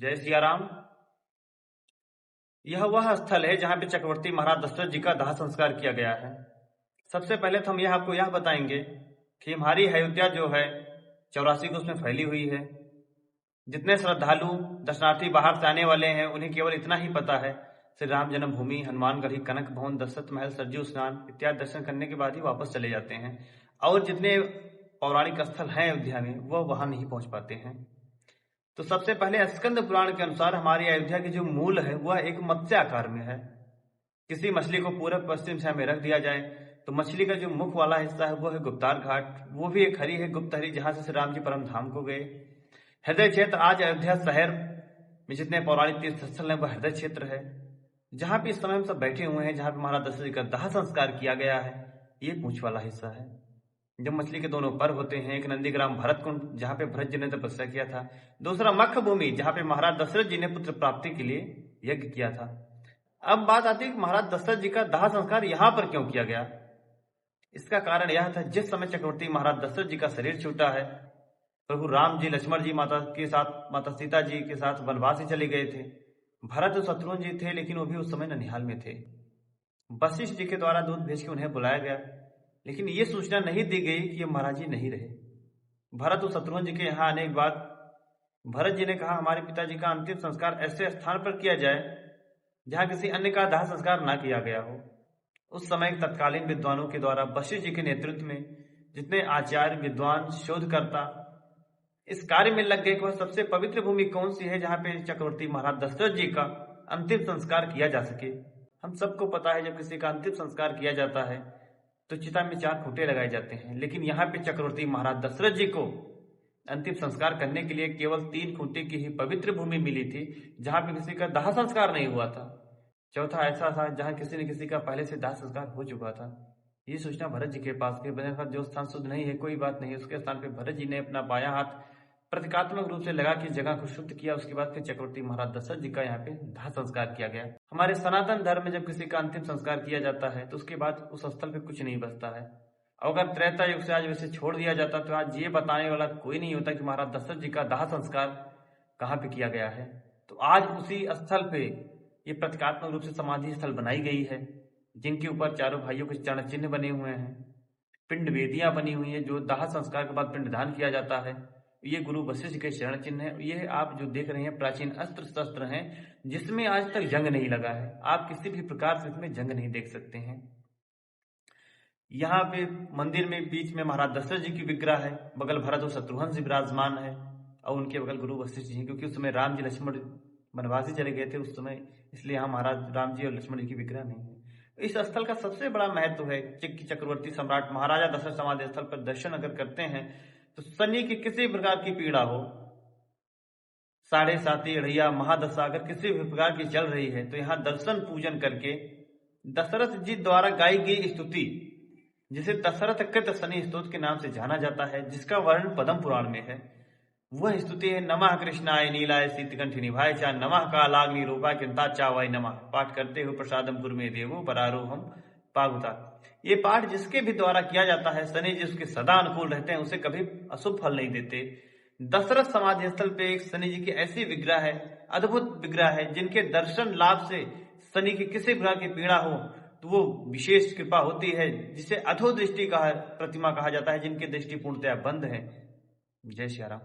जय सिया राम। यह वह स्थल है जहां पे चक्रवर्ती महाराज दशरथ जी का दाह संस्कार किया गया है। सबसे पहले तो हम यह आपको यह बताएंगे कि हमारी अयोध्या जो है 84 को उसमें फैली हुई है। जितने श्रद्धालु दर्शनार्थी बाहर से आने वाले हैं उन्हें केवल इतना ही पता है श्री राम जन्मभूमि, हनुमानगढ़ी, कनक भवन, दशरथ महल, सरयू स्नान इत्यादि दर्शन करने के बाद ही वापस चले जाते हैं और जितने पौराणिक स्थल हैं अयोध्या में वह वहां नहीं पहुंच पाते हैं। तो सबसे पहले स्कंद पुराण के अनुसार हमारी अयोध्या की जो मूल है वह एक मत्स्य आकार में है। किसी मछली को पूर्व पश्चिम दिशा में रख दिया जाए तो मछली का जो मुख वाला हिस्सा है वो है गुप्तार घाट, वो भी एक हरी है गुप्त हरी जहां से श्री राम जी परम धाम को गए। हृदय क्षेत्र आज अयोध्या शहर में जितने पौराणिक तीर्थ स्थल है वह हृदय क्षेत्र है जहां पे इस समय हम सब बैठे हुए हैं, जहां पे महाराज दशरथ जी का दाह संस्कार किया गया है। ये पूंछ वाला हिस्सा है जब मछली के दोनों पर होते हैं। एक नंदीग्राम भरत कुंड जहां पे भरत जी ने तपस्या किया था, दूसरा मक्ख भूमि जहां पे महाराज दशरथ जी ने पुत्र प्राप्ति के लिए यज्ञ किया था। अब बात आती है कि महाराज दशरथ जी का दाह संस्कार यहाँ पर क्यों किया गया। इसका कारण यह था जिस समय चक्रवर्ती महाराज दशरथ जी का शरीर छूटा है, प्रभु राम जी लक्ष्मण जी माता के साथ, माता सीता जी के साथ वनवास ही चले गए थे। भरत और शत्रुघ्न जी थे लेकिन वो भी उस समय ननिहाल में थे। वशिष्ठ जी के द्वारा दूत भेज के उन्हें बुलाया गया लेकिन ये सूचना नहीं दी गई कि ये महाराज जी नहीं रहे। भरत और शत्रुघ्न जी के यहाँ आने के बाद भरत जी ने कहा हमारे पिताजी का अंतिम संस्कार ऐसे स्थान पर किया जाए जहां किसी अन्य का दाह संस्कार ना किया गया हो। उस समय तत्कालीन विद्वानों के द्वारा वशिष्ठ जी के नेतृत्व में जितने आचार्य, विद्वान, शोधकर्ता इस कार्य में लग गए कि वह सबसे पवित्र भूमि कौन सी है जहां पे चक्रवर्ती महाराज दशरथ जी का अंतिम संस्कार किया जा सके। हम सबको पता है जब किसी का अंतिम संस्कार किया जाता है तो चिता में 4 खूंटे लगाए जाते हैं, लेकिन यहाँ पे चक्रवर्ती महाराज दशरथ जी को अंतिम संस्कार करने के लिए केवल 3 खूंटे की ही पवित्र भूमि मिली थी जहां पे किसी का दाह संस्कार नहीं हुआ था। चौथा ऐसा था जहां किसी न किसी का पहले से दाह संस्कार हो चुका था। ये सूचना भरत जी के पास थी। जो स्थान शुद्ध नहीं है कोई बात नहीं, उसके स्थान पे भरत जी ने अपना बायां हाथ प्रतीकात्मक रूप से लगा के जगह को शुद्ध किया। उसके बाद फिर चक्रवर्ती महाराज दशरथ जी का यहाँ पे दाह संस्कार किया गया। हमारे सनातन धर्म में जब किसी का अंतिम संस्कार किया जाता है तो उसके बाद उस स्थल पे कुछ नहीं बचता है। अगर त्रेता युग से आज वैसे छोड़ दिया जाता तो आज ये बताने वाला कोई नहीं होता कि महाराज दशरथ जी का दाह संस्कार कहाँ पे किया गया है। तो आज उसी स्थल पे ये प्रतीकात्मक रूप से समाधि स्थल बनाई गई है जिनके ऊपर चारों भाइयों के चरण चिन्ह बने हुए हैं, पिंड वेदियां बनी हुई है जो दाह संस्कार के बाद पिंडदान किया जाता है। ये गुरु वशिष्ठ के चरण चिन्ह है। ये आप जो देख रहे हैं प्राचीन अस्त्र शस्त्र हैं जिसमें आज तक जंग नहीं लगा है। आप किसी भी प्रकार से इसमें जंग नहीं देख सकते हैं। यहाँ पे मंदिर में बीच में महाराज दशरथ जी की विग्रह है, बगल भरत और शत्रुघ्न जी विराजमान है और उनके बगल गुरु वशिष्ठ जी हैं, क्योंकि उस समय राम जी लक्ष्मण वनवासी चले गए थे उस समय, इसलिए यहाँ महाराज राम जी और लक्ष्मण जी की विग्रह नहीं है। इस स्थल का सबसे बड़ा महत्व है कि चक्रवर्ती सम्राट महाराजा दशरथ समाधि स्थल पर दर्शन अगर करते हैं तो शनि की किसी प्रकार की पीड़ा हो, 7.5 अढ़ैया महादशा अगर किसी भी प्रकार की चल रही है तो यहाँ दर्शन पूजन करके दशरथ जी द्वारा गाई गई स्तुति जिसे दशरथ कृत शनि स्तोत्र के नाम से जाना जाता है, जिसका वर्णन पद्म पुराण में है, वह स्तुति है नमः कृष्णाय नीलाय शीतकंठ निभाय चा नमः कालाग्नि रूपाय चिंता चावाय नमः। पाठ करते हुए प्रसादम गुरुमे देवो परारोहम पागुता। ये पाठ जिसके भी द्वारा किया जाता है शनि जी उसके सदा अनुकूल रहते हैं, उसे कभी अशुभ फल नहीं देते। दशरथ समाधि स्थल पे एक शनि जी की ऐसी विग्रह है, अद्भुत विग्रह है जिनके दर्शन लाभ से शनि की किसी प्रकार की पीड़ा हो तो वो विशेष कृपा होती है, जिसे अधो दृष्टि का प्रतिमा कहा जाता है, जिनकी दृष्टि पूर्णतया बंद है। जय श्री राम।